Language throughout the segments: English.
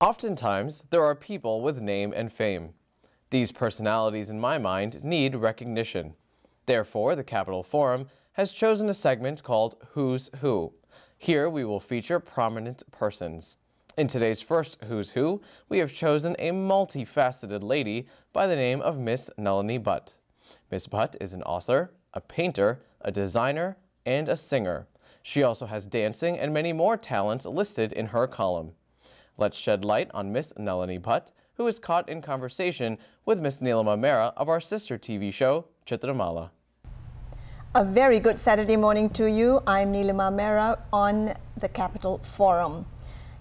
Oftentimes, there are people with name and fame. These personalities, in my mind, need recognition. Therefore, the Capital Forum has chosen a segment called Who's Who. Here, we will feature prominent persons. In today's first Who's Who, we have chosen a multifaceted lady by the name of Miss Nalini Bhat. Miss Bhat is an author, a painter, a designer, and a singer. She also has dancing and many more talents listed in her column. Let's shed light on Miss Nalini Bhat, who is caught in conversation with Miss Nilima mehra of our sister TV show, Chitramala. A very good Saturday morning to you. I'm Nilima mehra on the Capital Forum.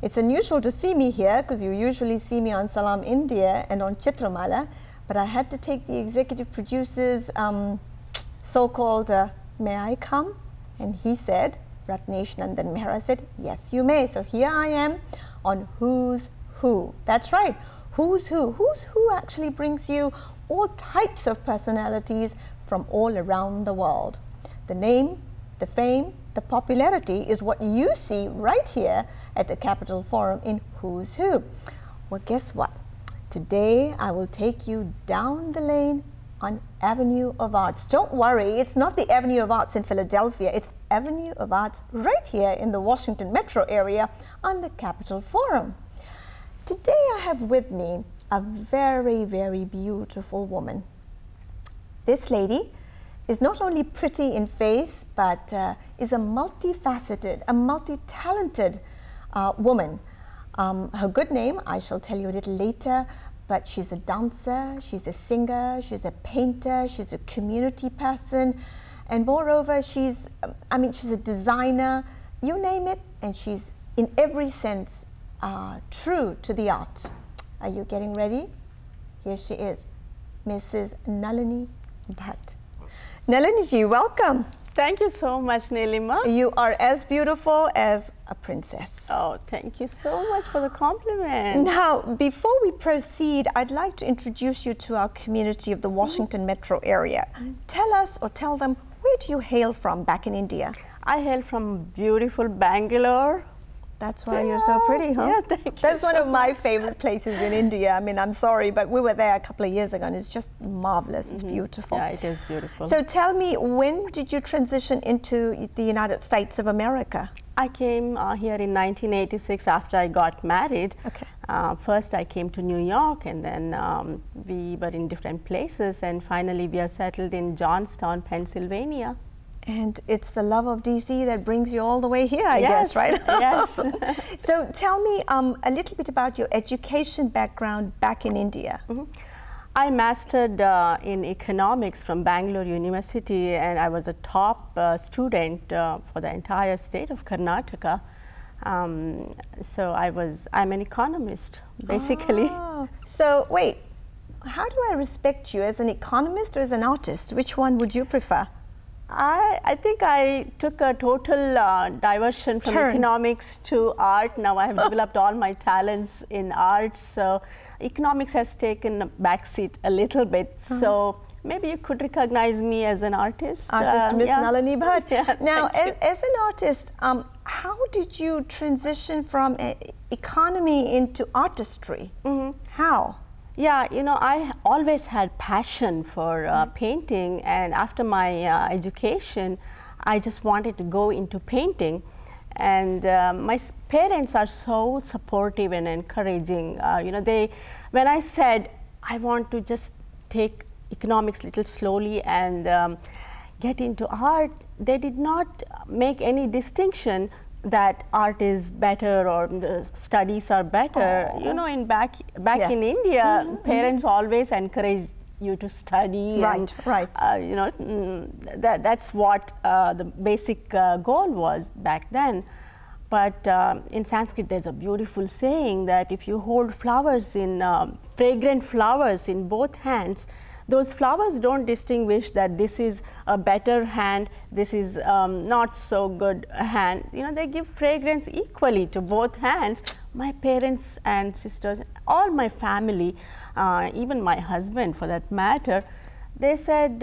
It's unusual to see me here because you usually see me on Salam India and on Chitramala, but I had to take the executive producer's so-called, may I come? And he said, Ratnesh Nandan Mehra said, yes, you may. So here I am on Who's Who. That's right, Who's Who. Who's Who actually brings you all types of personalities from all around the world. The name, the fame, the popularity is what you see right here at the Capital Forum in Who's Who. Well, guess what? Today I will take you down the lane on Avenue of Arts. Don't worry, it's not the Avenue of Arts in Philadelphia, it's Avenue of Arts right here in the Washington metro area on the Capital Forum. Today I have with me a very, very beautiful woman. This lady is not only pretty in face, but is a multifaceted, a multi-talented woman. Her good name, I shall tell you a little later, but she's a dancer, she's a singer, she's a painter, she's a community person, and moreover, she's a designer, you name it, and she's in every sense true to the art. Are you getting ready? Here she is, Mrs. Nalini Bhat. Nalini ji, welcome. Thank you so much, Nilima. You are as beautiful as a princess. Oh, thank you so much for the compliment. Now, before we proceed, I'd like to introduce you to our community of the Washington metro area. Tell us or tell them, where do you hail from back in India? I hail from beautiful Bangalore. That's why you're so pretty, huh? Yeah, thank you. That's one of my favorite places in India. I mean, I'm sorry, but we were there a couple of years ago and it's just marvelous. It's beautiful. Yeah, it is beautiful. So tell me, when did you transition into the United States of America? I came here in 1986 after I got married. Okay. First I came to New York, and then we were in different places, and finally we are settled in Johnstown, Pennsylvania. And it's the love of DC that brings you all the way here, I guess, right? Yes. So tell me a little bit about your education background back in India. I mastered in economics from Bangalore University, and I was a top student for the entire state of Karnataka. So I'm an economist, basically. Oh. So wait, how do I respect you, as an economist or as an artist? Which one would you prefer? I think I took a total diversion from economics to art. Now I have developed all my talents in art, so economics has taken a backseat a little bit. So maybe you could recognize me as an artist. Artist Miss Nalini Bhat. Yeah, now, as an artist, how did you transition from economy into artistry? How? Yeah, you know, I always had passion for painting, and after my education, I just wanted to go into painting. And my parents are so supportive and encouraging. You know, when I said I want to just take economics a little slowly and get into art, they did not make any distinction that art is better or the studies are better. You know, back in India, parents always encourage you to study. Right, right. You know, that's what the basic goal was back then. But in Sanskrit, there's a beautiful saying that if you hold flowers fragrant flowers in both hands, those flowers don't distinguish that this is a better hand, this is not so good hand. You know, they give fragrance equally to both hands. My parents and sisters, all my family, even my husband for that matter, they said,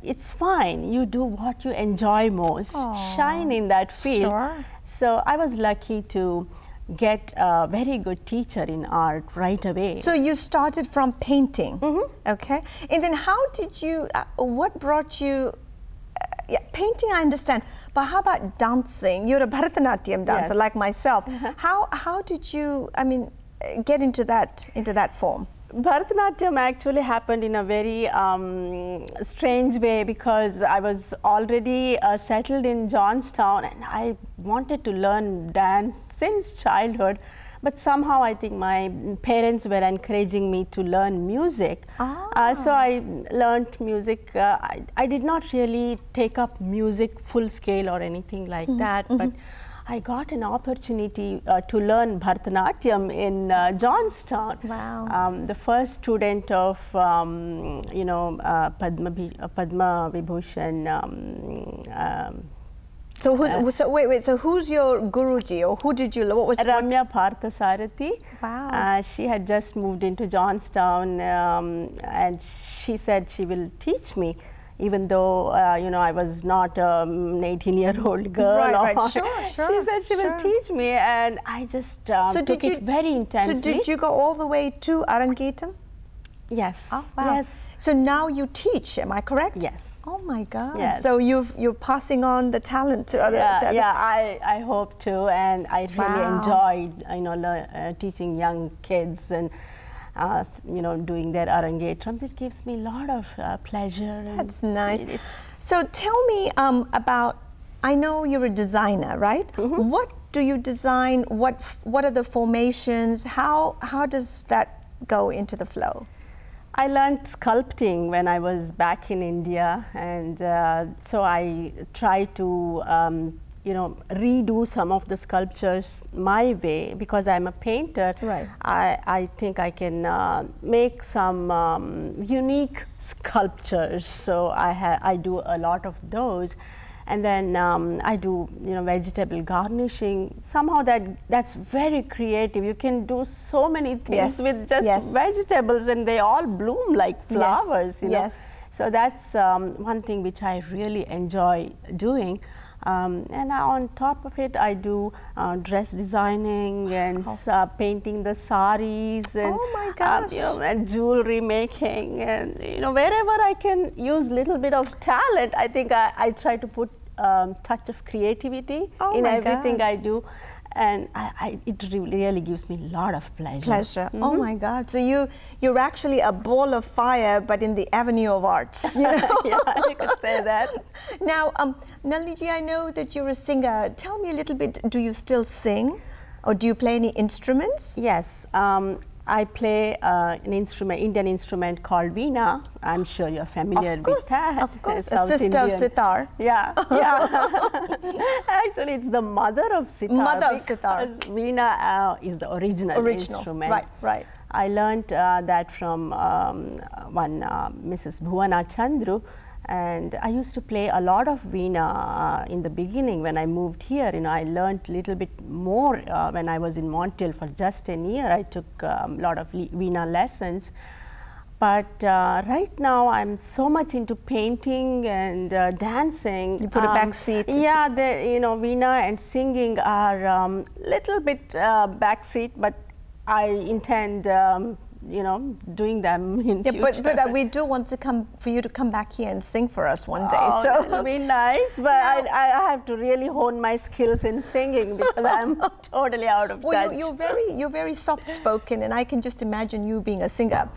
it's fine, you do what you enjoy most. Aww. Shine in that field. Sure. So I was lucky to get a very good teacher in art right away. So you started from painting, okay? And then how did you, what brought you, painting I understand, but how about dancing? You're a Bharatanatyam dancer like myself. How did you, I mean, get into that form? Bharatanatyam actually happened in a very strange way, because I was already settled in Johnstown and I wanted to learn dance since childhood, but somehow I think my parents were encouraging me to learn music. So I learned music. I did not really take up music full scale or anything like that, but I got an opportunity to learn Bharatanatyam in Johnstown. Wow. The first student of, you know, Padma Vibhushan. So who's your Guruji, or who did you learn? What was Ramya Parthasarathi. Wow. She had just moved into Johnstown, and she said she will teach me, even though you know, I was not an 18-year-old girl. Right, sure. She said she will teach me, and I just took it very intensely. So did you go all the way to Arangetam? Yes. Oh, wow. Yes. So now you teach, am I correct? Yes. Oh my God. Yes. So you're passing on the talent to others. Yeah, I hope to, and I really enjoyed, you know, teaching young kids and you know, doing their arangetrams. It gives me a lot of pleasure. That's nice. So tell me about, I know you're a designer, right? What do you design? What are the formations? How does that go into the flow? I learned sculpting when I was back in India, and so I try to you know, redo some of the sculptures my way, because I'm a painter. Right. I think I can make some unique sculptures. So I do a lot of those, and then I do, you know, vegetable garnishing. Somehow that's very creative. You can do so many things with just vegetables, and they all bloom like flowers. You know? So that's one thing which I really enjoy doing. And on top of it, I do dress designing and painting the saris, and you know, and jewelry making, and you know, wherever I can use little bit of talent, I think I try to put touch of creativity in everything I do. And it really gives me a lot of pleasure. Oh my God! So you're actually a ball of fire, but in the avenue of arts. You know? Yeah, you could say that. Now, Nalini, I know that you're a singer. Tell me a little bit. Do you still sing, or do you play any instruments? Yes. I play an instrument, Indian instrument called veena. I'm sure you're familiar with that. Of course, a sister of sitar. Yeah, yeah. Actually, it's the mother of sitar. Mother of sitar. Because veena is the original instrument. Right. I learned that from one Mrs. Bhuvana Chandru. And I used to play a lot of veena in the beginning when I moved here. You know, I learned a little bit more when I was in Montreal for just a year. I took a lot of veena lessons. But right now, I'm so much into painting and dancing. You put a back seat. Yeah, you know, veena and singing are little bit back seat, but I intend you know, doing them in future. But we do want for you to come back here and sing for us one day. Oh, so that would be nice, but I have to really hone my skills in singing, because I'm totally out of touch. You're very soft-spoken, and I can just imagine you being a singer.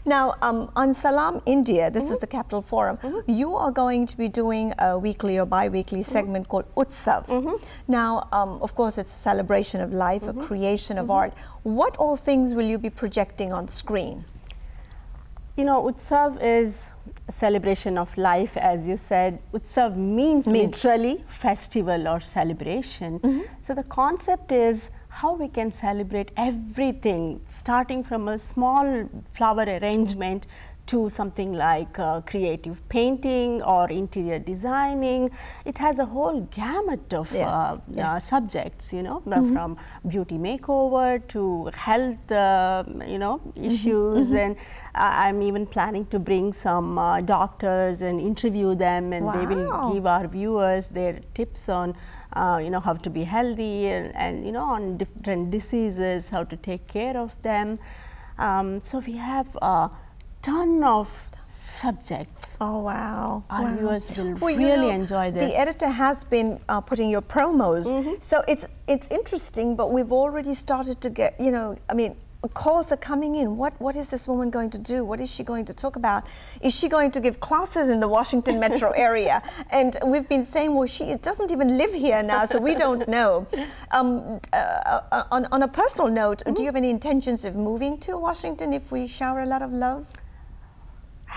Now, on Salam India, this is the Capital Forum, you are going to be doing a weekly or bi-weekly segment called Utsav. Now, of course, it's a celebration of life, a creation of art. What all things will you be projecting on screen? You know, Utsav is a celebration of life, as you said. Utsav means literally festival or celebration. So the concept is how we can celebrate everything, starting from a small flower arrangement to something like creative painting or interior designing. It has a whole gamut of subjects, you know, from beauty makeover to health, you know, issues. And I'm even planning to bring some doctors and interview them, and they will give our viewers their tips on you know, how to be healthy, and you know, on different diseases, how to take care of them. So we have a ton of subjects. Oh, wow. Our viewers will you really know, enjoy this. The editor has been putting your promos. So it's interesting, but we've already started to get, you know, I mean, calls are coming in. What is this woman going to do? What is she going to talk about? Is she going to give classes in the Washington metro area? And we've been saying, well, she doesn't even live here now, so we don't know. On a personal note, do you have any intentions of moving to Washington if we shower a lot of love?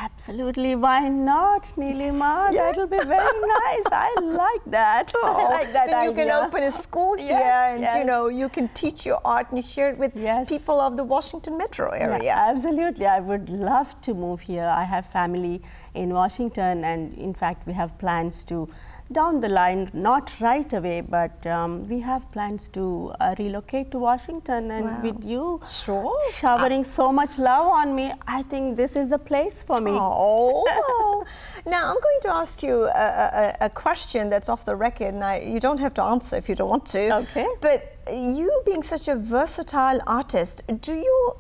Absolutely, why not, Nilima? Yes, That'll be very nice. I like that. I like that then idea. you can open a school here, and you know, you can teach your art and share it with people of the Washington metro area. Yeah, absolutely, I would love to move here. I have family in Washington, and in fact, we have plans to down the line, not right away, but we have plans to relocate to Washington, and with you showering so much love on me, I think this is the place for me. Oh, now I'm going to ask you a question that's off the record, and you don't have to answer if you don't want to. Okay. But you being such a versatile artist, do you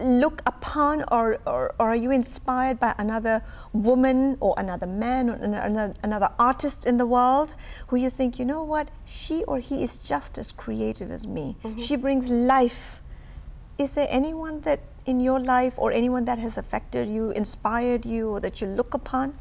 look upon or are you inspired by another woman or another man or another artist in the world who you think, you know what, she or he is just as creative as me. She brings life. Is there anyone that in your life or anyone that has affected you, inspired you, or that you look upon?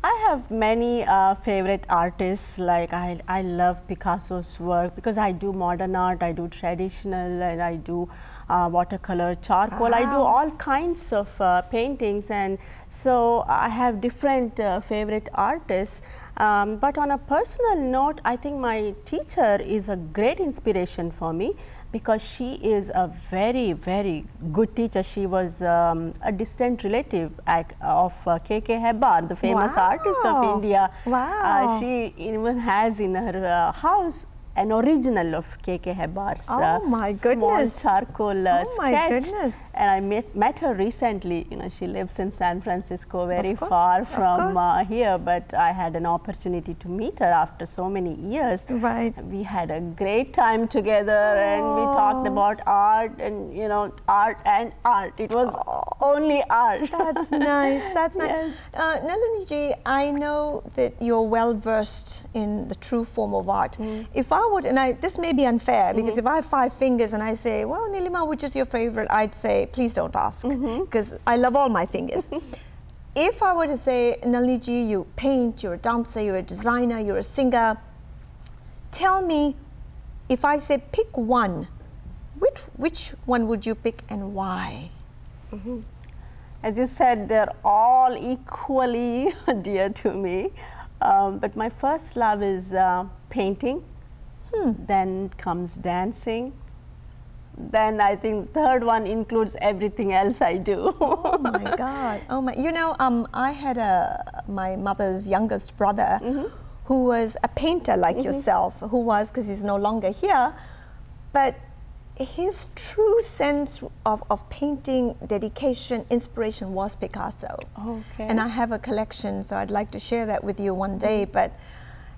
I have many favorite artists. Like I love Picasso's work because I do modern art, I do traditional, and I do watercolor, charcoal. I do all kinds of paintings, and so I have different favorite artists. But on a personal note, I think my teacher is a great inspiration for me, because she is a very, very good teacher. She was a distant relative of K.K. Hebbar, the famous artist of India. Wow. She even has in her house an original of K.K. Hebbar's small charcoal sketch. And I met her recently. You know, she lives in San Francisco, very far from here, but I had an opportunity to meet her after so many years. We had a great time together, and we talked about art, and you know, art and art. It was only art. That's nice. That's nice. Nalini ji, I know that you're well versed in the true form of art. If I would, and this may be unfair, because if I have 5 fingers and I say, well, Nilima, which is your favorite, I'd say, please don't ask, because I love all my fingers. If I were to say, Nalini ji, you paint, you're a dancer, you're a designer, you're a singer, tell me, if I say pick one, which one would you pick and why? As you said, they're all equally dear to me. But my first love is painting. Then comes dancing. Then I think third one includes everything else I do. Oh my God! Oh my! You know, I had my mother's youngest brother, who was a painter like yourself. Who was, because he's no longer here, but his true sense of painting, dedication, inspiration was Picasso. Okay. And I have a collection, so I'd like to share that with you one day. But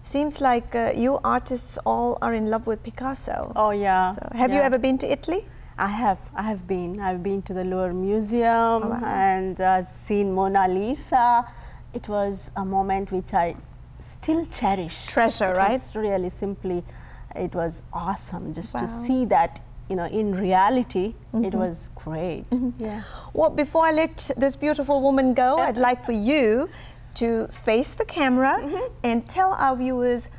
seems like you artists all are in love with Picasso. Oh yeah. So have you ever been to Italy? I have. I've been to the Louvre Museum and seen Mona Lisa. It was a moment which I still cherish. Treasure, right? It was really simply, it was awesome just to see that, you know, in reality. It was great. Yeah. Well, before I let this beautiful woman go, I'd like for you to face the camera and tell our viewers